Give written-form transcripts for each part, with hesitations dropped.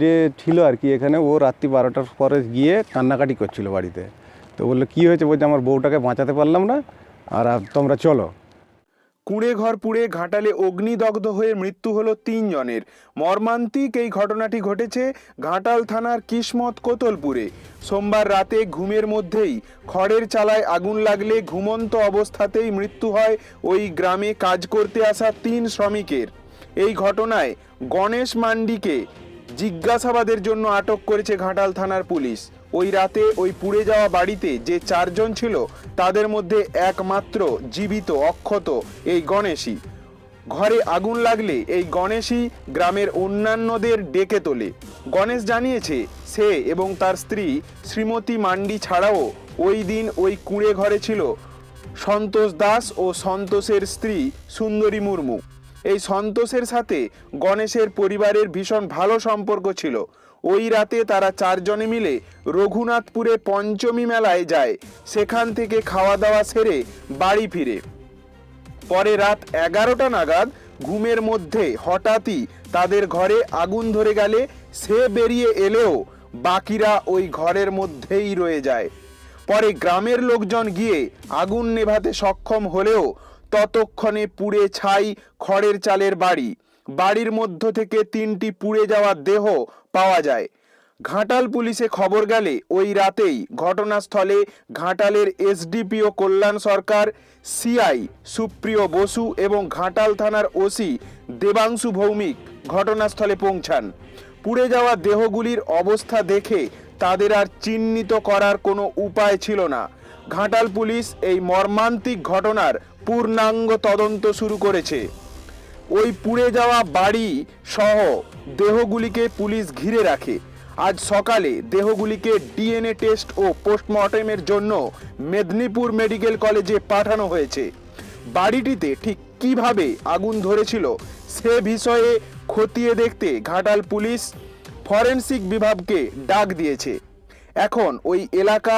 যে ছিল আর কি এখানে, ও রাত্রি 12টার পরে গিয়ে কান্নাকাটি করছিল বাড়িতে। তো বললো কী হয়েছে, বলছে আমার বউটাকে বাঁচাতে পারলাম না, আর তোমরা চলো। কুঁড়ে ঘর পুড়ে ঘাটালে অগ্নিদগ্ধ হয়ে মৃত্যু হলো 3 জনের। মর্মান্তিক এই ঘটনাটি ঘটেছে ঘাটাল থানার কিসমত কোতলপুরে। সোমবার রাতে ঘুমের মধ্যেই খড়ের চালায় আগুন লাগলে ঘুমন্ত অবস্থাতেই মৃত্যু হয় ওই গ্রামে কাজ করতে আসা 3 শ্রমিকের। এই ঘটনায় গণেশ মান্ডিকে জিজ্ঞাসাবাদের জন্য আটক করেছে ঘাটাল থানার পুলিশ। ওই রাতে ওই পুড়ে যাওয়া বাড়িতে যে 4 জন ছিল তাদের মধ্যে একমাত্র জীবিত অক্ষত এই গণেশই। ঘরে আগুন লাগলে এই গণেশই গ্রামের অন্যান্যদের ডেকে তোলে। গণেশ জানিয়েছে সে এবং তার স্ত্রী শ্রীমতী মান্ডি ছাড়াও ওই দিন ওই কুঁড়ে ঘরে ছিল সন্তোষ দাস ও সন্তোষের স্ত্রী সুন্দরী মুর্মু। এই সন্তোষের সাথে গণেশের পরিবারের ভীষণ ভালো সম্পর্ক ছিল। ওই রাতে তারা 4 জনে মিলে রঘুনাথপুরে পঞ্চমী মেলায় যায়। সেখান থেকে খাওয়া দাওয়া সেরে বাড়ি ফিরে পরে রাত 11টা নাগাদ ঘুমের মধ্যে হঠাৎই তাদের ঘরে আগুন ধরে গেলে সে বেরিয়ে এলেও বাকিরা ওই ঘরের মধ্যেই রয়ে যায়। পরে গ্রামের লোকজন গিয়ে আগুন নেভাতে সক্ষম হলেও ততক্ষণে পুড়ে ছাই খড়ের চালের বাড়ি। বাড়ির মধ্য থেকে 3টি পুড়ে যাওয়া দেহ পাওয়া যায়। ঘাটাল পুলিশে খবর গেলে ওই রাতেই ঘটনাস্থলে ঘাটালের এসডিপিও কল্যাণ সরকার, সিআই সুপ্রিয় বসু এবং ঘাটাল থানার ওসি দেবাংশু ভৌমিক ঘটনাস্থলে পৌঁছান। পুড়ে যাওয়া দেহগুলির অবস্থা দেখে তাদের আর চিহ্নিত করার কোনো উপায় ছিল না। ঘাটাল পুলিশ এই মর্মান্তিক ঘটনার পূর্ণাঙ্গ তদন্ত শুরু করেছে। ওই পুড়ে যাওয়া বাড়ি সহ দেহগুলিকে পুলিশ ঘিরে রাখে। আজ সকালে দেহগুলিকে ডিএনএ টেস্ট ও পোস্টমর্টেমের জন্য মেদিনীপুর মেডিকেল কলেজে পাঠানো হয়েছে। বাড়িটিতে ঠিক কিভাবে আগুন ধরেছিল সে বিষয়ে খতিয়ে দেখতে ঘাটাল পুলিশ ফরেনসিক বিভাগকে ডাক দিয়েছে। এখন ওই এলাকা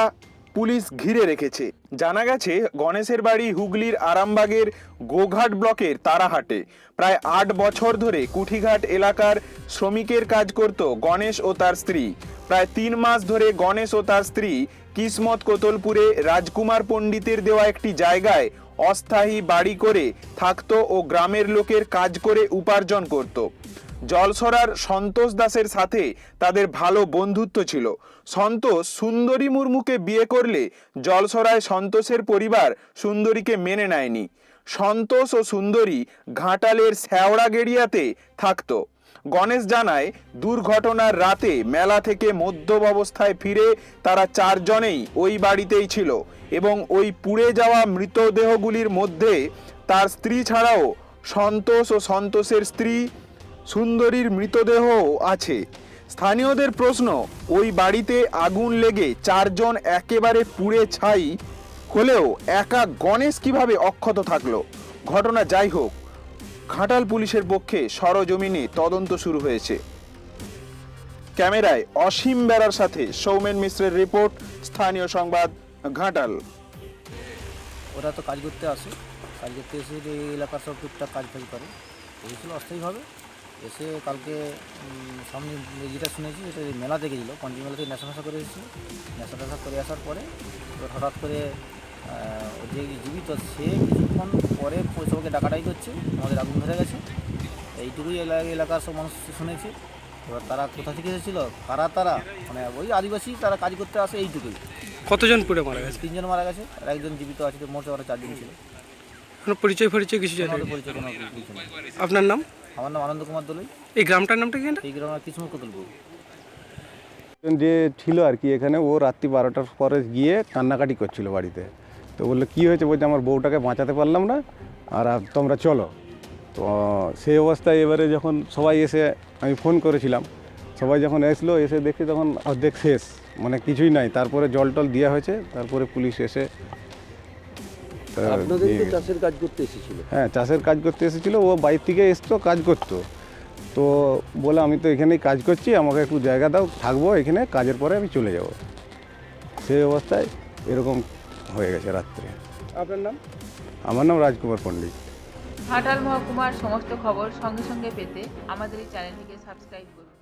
পুলিশ ঘিরে রেখেছে। জানা গেছে গণেশের বাড়ি হুগলির আরামবাগের গোঘাট ব্লকের তারাহাটে। প্রায় 8 বছর ধরে কুঠিঘাট এলাকার শ্রমিকের কাজ করত গণেশ ও তার স্ত্রী। প্রায় 3 মাস ধরে গণেশ ও তার স্ত্রী কিসমত কোতলপুরে রাজকুমার পণ্ডিতের দেওয়া একটি জায়গায় অস্থায়ী বাড়ি করে থাকতো ও গ্রামের লোকের কাজ করে উপার্জন করত। জলসরার সন্তোষ দাসের সাথে তাদের ভালো বন্ধুত্ব ছিল। সন্তোষ সুন্দরী মুর্মুকে বিয়ে করলে জলসরায় সন্তোষের পরিবার সুন্দরীকে মেনে নেয়নি। সন্তোষ ও সুন্দরী ঘাটালের শ্যাওড়াগেড়িয়াতে থাকতো। গণেশ জানায় দুর্ঘটনার রাতে মেলা থেকে মদ্যপ অবস্থায় ফিরে তারা 4 জনেই ওই বাড়িতেই ছিল এবং ওই পুড়ে যাওয়া মৃতদেহগুলির মধ্যে তার স্ত্রী ছাড়াও সন্তোষ ও সন্তোষের স্ত্রী সুন্দরীর মৃতদেহ আছে। স্থানীয়দের প্রশ্ন, ওই বাড়িতে আগুন লেগে 4 জন একেবারে পুড়ে ছাই হলেও একা গণেশ কিভাবে অক্ষত থাকলো? ঘটনা যাই হোক, ঘাটাল পুলিশের পক্ষে সরজমিনে তদন্ত শুরু হয়েছে। ক্যামেরায় অসীম বেরার সাথে সৌমেন মিশ্রের রিপোর্ট, স্থানীয় সংবাদ, ঘাটাল। ওরা তো কাজ করতে আসে, কাজ করতে এসে এই এলাকার সব টুকটাক কাজ ফাজ করে এসেছিল অস্থায়ীভাবে। এসে কালকে সামনে যেটা শুনেছি সেটা মেলা দেখেছিল, পঞ্চমী মেলা থেকে নেশা করে এসেছিল। নেশা করে আসার পরে হঠাৎ করে যে জীবিত সে কিছুক্ষণ পরে সবাইকে ডাকাডাকি করছে, আমাদের আগুন ধরে গেছে। এইটুকুই এলাকার সব মানুষ শুনেছে। এবার তারা কোথা থেকে এসেছিল, কারা তারা, মানে ওই আদিবাসী, তারা কাজ করতে আসে, এইটুকুই। কতজন পুড়ে মারা গেছে? 3 জন মারা গেছে আর একজন জীবিত আছে, মোট ওরা 4 জন ছিল। কোনো পরিচয় কিছু জানেন? পরিচয় কোনো কিছু নেই। আপনার নাম? আমার নাম আনন্দ কুমার দলুই। এই গ্রামটার নামটা কি? এই গ্রামের কিসমত কোতলপুর। যে ছিল আর কি এখানে, ও রাত্রি 12টার পরে গিয়ে কান্নাকাটি করছিল বাড়িতে। তো বললো কী হয়েছে, বলছে আমার বউটাকে বাঁচাতে পারলাম না, আর তোমরা চলো। তো সেই অবস্থায় এবারে যখন সবাই এসে, আমি ফোন করেছিলাম, সবাই যখন এসলো, এসে দেখি তখন অর্ধেক শেষ, মানে কিছুই নাই। তারপরে জল টল দেওয়া হয়েছে, তারপরে পুলিশ এসে চাষের কাজ করতে এসেছিল। হ্যাঁ, চাষের কাজ করতে এসেছিলো। ও বাইরে থেকে এসতো, কাজ করতো। তো বলে আমি তো এখানেই কাজ করছি, আমাকে একটু জায়গা দাও, থাকবো এখানে, কাজের পরে আমি চলে যাব। সেই অবস্থায় এরকম হয়ে গেছে রাত্রে। আপনার নাম? আমার নাম রাজকুমার পণ্ডিত। ঘাটাল মহকুমার সমস্ত খবর সঙ্গে সঙ্গে পেতে আমাদের এই চ্যানেলটিকে সাবস্ক্রাইব করুন।